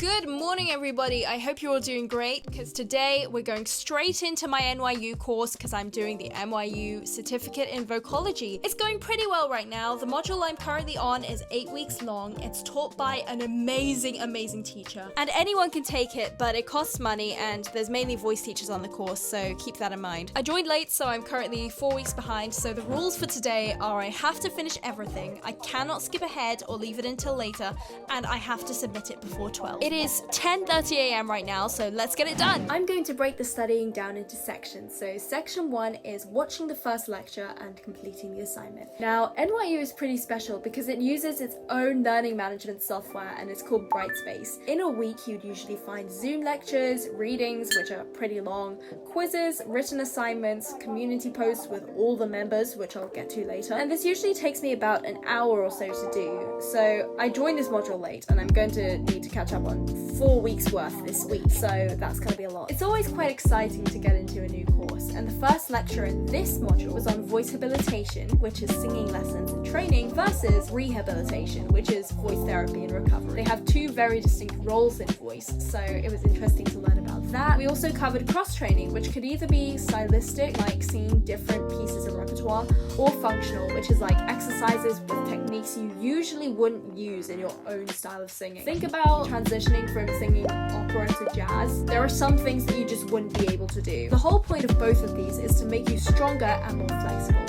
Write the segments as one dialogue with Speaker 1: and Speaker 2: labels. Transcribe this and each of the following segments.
Speaker 1: Good morning, everybody. I hope you're all doing great because today we're going straight into my NYU course because I'm doing the NYU certificate in Vocology. It's going pretty well right now. The module I'm currently on is 8 weeks long. It's taught by an amazing teacher. And anyone can take it, but it costs money and there's mainly voice teachers on the course, so keep that in mind. I joined late, so I'm currently 4 weeks behind. So the rules for today are I have to finish everything. I cannot skip ahead or leave it until later, and I have to submit it before 12. It is 10:30 a.m. right now, so let's get it done. I'm going to break the studying down into sections. So section 1 is watching the first lecture and completing the assignment. Now, NYU is pretty special because it uses its own learning management software and it's called Brightspace. In a week, you'd usually find Zoom lectures, readings, which are pretty long, quizzes, written assignments, community posts with all the members, which I'll get to later. And this usually takes me about an hour or so to do. So I joined this module late and I'm going to need to catch up on 4 weeks worth this week, so that's going to be a lot. It's always quite exciting to get into a new course, and the first lecture in this module was on voice habilitation, which is singing lessons and training, versus rehabilitation, which is voice therapy and recovery. They have two very distinct roles in voice, so it was interesting to learn about that. We also covered cross-training, which could either be stylistic, like singing different pieces of repertoire, or functional, which is like exercises with techniques you usually wouldn't use in your own style of singing. Think about transitioning from singing opera to jazz. There are some things that you just wouldn't be able to do. The whole point of both of these is to make you stronger and more flexible.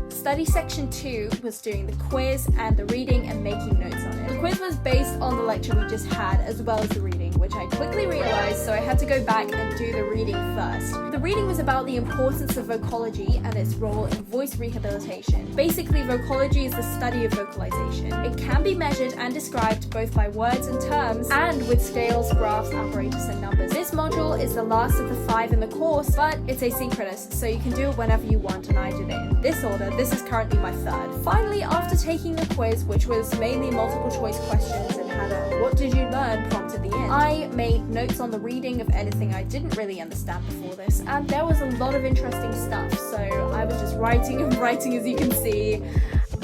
Speaker 1: Study section 2 was doing the quiz and the reading and making notes on it. The quiz was based on the lecture we just had as well as the reading, which I quickly realized, so I had to go back and do the reading first. The reading was about the importance of vocology and its role in voice rehabilitation. Basically, vocology is the study of vocalization. It can be measured and described both by words and terms and with scales, graphs, apparatus, and numbers. This module is the last of the 5 in the course, but it's asynchronous, so you can do it whenever you want, and I did it in this order. This is currently my 3rd. Finally, after taking the quiz, which was mainly multiple choice questions and had a "what did you learn" prompt at the end, I made notes on the reading of anything I didn't really understand before this, and there was a lot of interesting stuff, so I was just writing and writing, as you can see.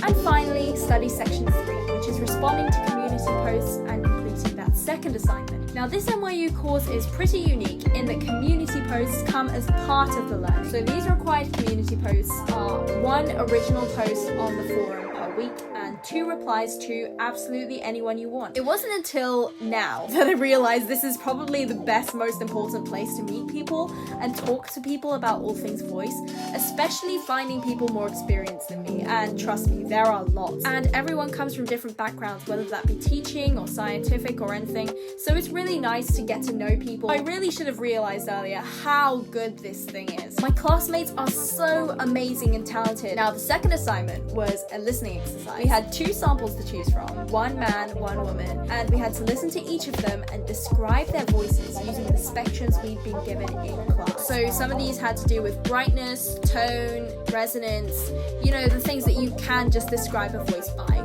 Speaker 1: And finally, study section 3, which is responding to community posts and completing that second assignment. Now, this NYU course is pretty unique in that community posts come as part of the learning. So these required community posts are 1 original post on the forum per week and 2 replies to absolutely anyone you want. It wasn't until now that I realized this is probably the best, most important place to meet people and talk to people about all things voice, especially finding people more experienced than me. And trust me, there are lots. And everyone comes from different backgrounds, whether that be teaching or scientific or anything. So it's really nice to get to know people. I really should have realized earlier how good this thing is. My classmates are so amazing and talented. Now, the second assignment was a listening exercise. We had 2 samples to choose from, 1 man, 1 woman, and we had to listen to each of them and describe their voices using the spectrums we'd been given in class. So some of these had to do with brightness, tone, resonance, you know, the things that you can just describe a voice by.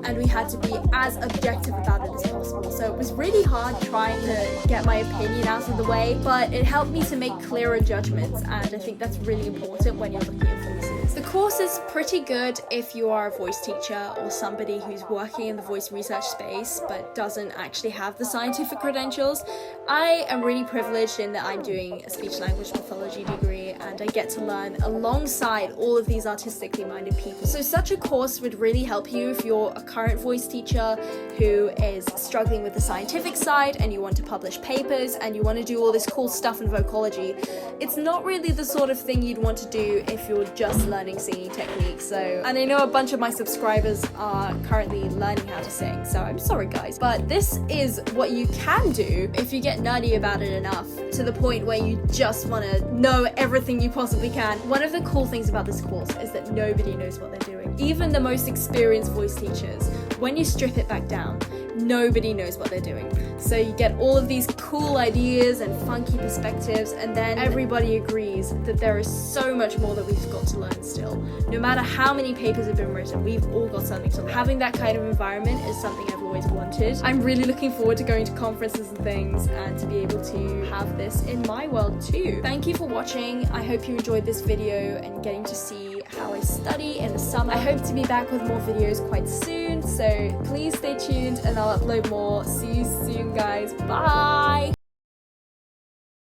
Speaker 1: And we had to be as objective about it as possible. So it was really hard trying to get my opinion out of the way, but it helped me to make clearer judgments, and I think that's really important when you're looking at voices. The course is pretty good if you are a voice teacher or somebody who's working in the voice research space but doesn't actually have the scientific credentials. I am really privileged in that I'm doing a speech-language pathology degree and I get to learn alongside all of these artistically minded people. So such a course would really help you if you're a current voice teacher who is struggling with the scientific side and you want to publish papers and you want to do all this cool stuff in vocology. It's not really the sort of thing you'd want to do if you're just learning singing techniques. And I know a bunch of my subscribers are currently learning how to sing, so I'm sorry guys, but this is what you can do if you get nerdy about it enough to the point where you just want to know everything you possibly can. One of the cool things about this course is that nobody knows what they're doing. Even the most experienced voice teachers, when you strip it back down, nobody knows what they're doing. So you get all of these cool ideas and funky perspectives, and then everybody agrees that there is so much more that we've got to learn still. No matter how many papers have been written, we've all got something to learn. Having that kind of environment is something I've always wanted. I'm really looking forward to going to conferences and things and to be able to have this in my world too. Thank you for watching. I hope you enjoyed this video and getting to see how I study in the summer. I hope to be back with more videos quite soon. soon, so please stay tuned and I'll upload more. See you soon, guys. Bye!